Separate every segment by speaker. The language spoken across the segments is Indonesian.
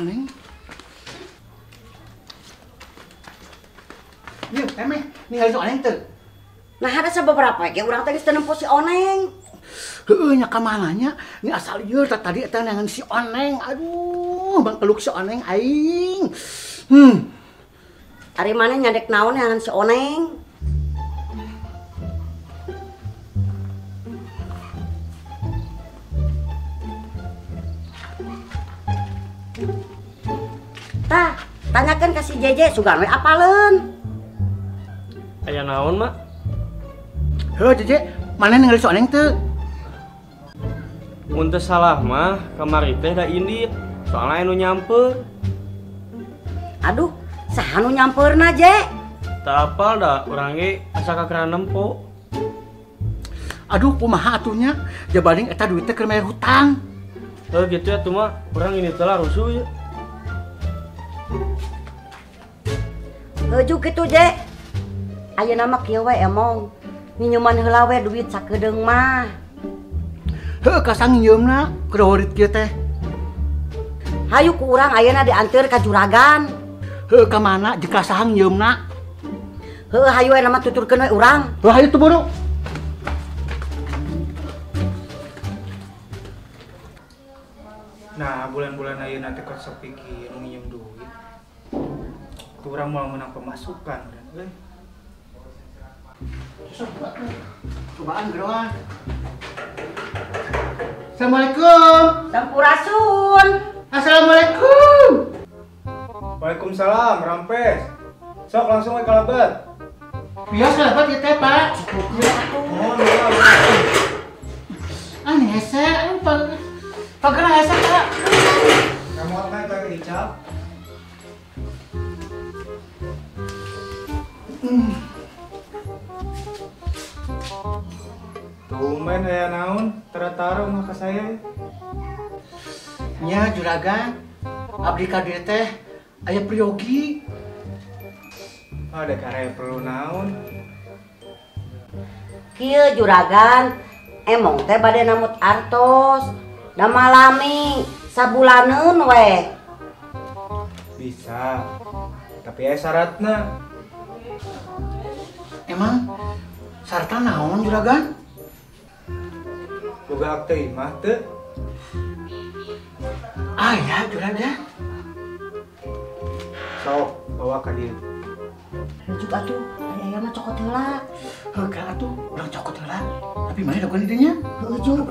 Speaker 1: Neng. Yuk, emeh, ningali si Oneng teu.
Speaker 2: Nah ada seberapa ge urang teh geus teu nempo si Oneng.
Speaker 1: Heueuh nya ka mananya, ini asal ieu tadi eta nangan si Oneng. Aduh, bang peluk si Oneng aing.
Speaker 2: Ari mana nyadek naon nangan si Oneng? Tah, tanyakan ke si Jeje sugan we apaleun.
Speaker 3: Aya naon, Mak?
Speaker 1: Heuh, Jeje, mana ningali si Oneng teu?
Speaker 3: Mun teu salah mah kamari teh da indit. Soalna anu nyamper.
Speaker 2: Aduh, saha nu nyampeurna, Je?
Speaker 3: Teu apal da urang ge asa kakeran nempo.
Speaker 1: Aduh, kumaha atunya? Jabaling eta duit teh keur mayar hutang.
Speaker 3: Heuh gitu ya tuh mah, urang ini teh lah rusuh ya.
Speaker 2: Heujuk kitu, Je. Ayeuna mah kieu we emong. Minyeman heula we duit sakedeung mah.
Speaker 1: Heuh, ka sangieumna kudahorit kieu teh.
Speaker 2: Hayu ku urang ayeuna dianteur ka juragan.
Speaker 1: Heuh, ka mana jeung ka saha ngieumna?
Speaker 2: Heuh, hayu we nama tuturkeun we urang.
Speaker 1: Heuh, hayu tuh buru.
Speaker 4: Nah, bulan-bulan ayeuna teh kok sepi kieu nginjem duit. Tuh urang mau menang pemasukan dan
Speaker 1: Cobaan geroan. Assalamualaikum.
Speaker 2: Sampurasun.
Speaker 1: Assalamualaikum.
Speaker 4: Waalaikumsalam, Rampes. Sok langsung we kalabat.
Speaker 1: Biasa dapat ya teh, Pak.
Speaker 4: Oh,
Speaker 1: Aneh hese, pagana hese, Pak.
Speaker 4: kamu apa pakai hijab? Tumben aya naon, taruh mah ka saya.
Speaker 1: Nya juragan, abdi ka dieu teh aya priyogi.
Speaker 4: Ada karya perlu naon.
Speaker 2: Kieu juragan, emong teh bade namut artos. Da malami sabulaneun we.
Speaker 4: Bisa. Tapi aya syaratna.
Speaker 1: Emang sarta naon juragan?
Speaker 4: Boga akte imah teu?
Speaker 1: Aya juragan.
Speaker 4: Sok, bawa ka dieu.
Speaker 2: Heujuk atuh, aya mah cokot heula.
Speaker 1: Heuh, ka atuh urang cokot heula. Tapi mana daguan di dinya?
Speaker 2: Heujuk.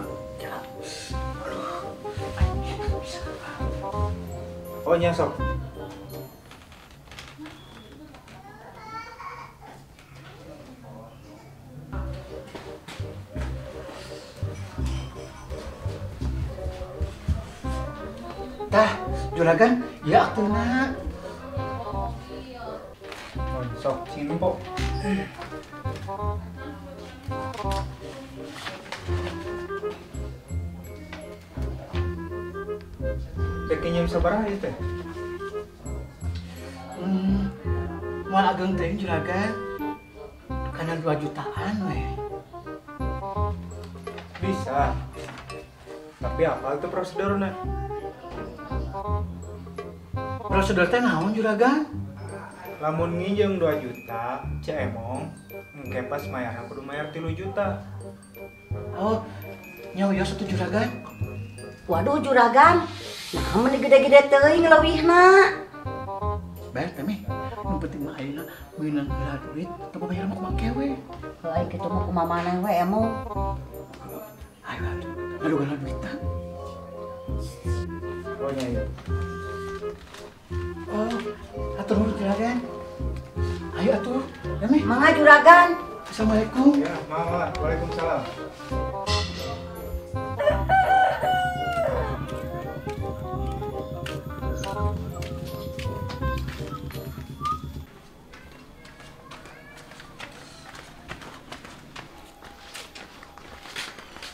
Speaker 4: Oh nya sok.
Speaker 1: Tah, juragan, ya aktuna.
Speaker 4: Oh, sok simpo. Dek nginjem sabaraha ieu teh?
Speaker 1: Moal ageng teh juragan. Kana 2 jutaan we.
Speaker 4: Bisa. Tapi apa itu prosedurnya?
Speaker 1: Prosedur teh naon juragan?
Speaker 4: Lamun nginjem 2 juta, cemong, engke pas mayar kudu mayar 3 juta.
Speaker 1: Oh, nya wios atuh juragan.
Speaker 2: Waduh juragan, nah mun gede-gede teuing leuwihna.
Speaker 1: Bae teh meh. Nu penting mah ayeuna meunang heula duit teu bayar mah kumaha we.
Speaker 2: Heuh ai kitu mah kumaha maneh we emong.
Speaker 1: Ayo atuh, ngadugan duit tah.
Speaker 4: Oh nya ieu.
Speaker 1: Oh, atur nuhun juragan. Ayo atuh, ya meh.
Speaker 2: Mangga juragan.
Speaker 1: Assalamualaikum.
Speaker 4: Ya, mawar. Waalaikumsalam.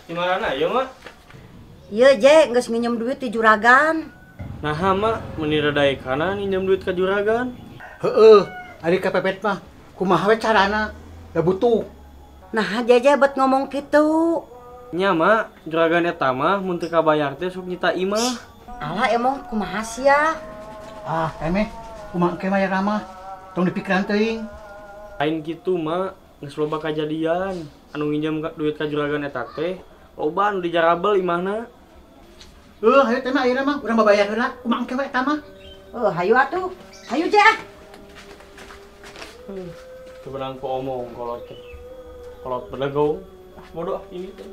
Speaker 3: Gimana ya, Mak?
Speaker 2: Ieu Je, geus minjem duit di juragan.
Speaker 3: Nah, Mak, meni radai kana ninjam duit ka juragan.
Speaker 1: Heeh, ari kepepet mah kumaha we carana? Da butuh.
Speaker 2: Nah, Jeje bet ngomong kitu.
Speaker 3: Nya, Mak, juragan eta mah mun teu kabayar teh sok nyita imah.
Speaker 2: Alah emang kumaha sia?
Speaker 1: Ah, temeh, kumaha engke mah ya ramah. Tong dipikiran teuing.
Speaker 3: Lain gitu mak, geus loba kajadian. Anu nginjem duit ka juragan eta teh, loba anu dijarabel imahna.
Speaker 1: Hayu teh mah ayeuna mah urang babayar heula. Kumaha engke we eta mah?
Speaker 2: Hayu atuh. Hayu jah.
Speaker 3: Sebenarnya ku omong kolot teh. Kolot berlegong. Bodoh ini teh.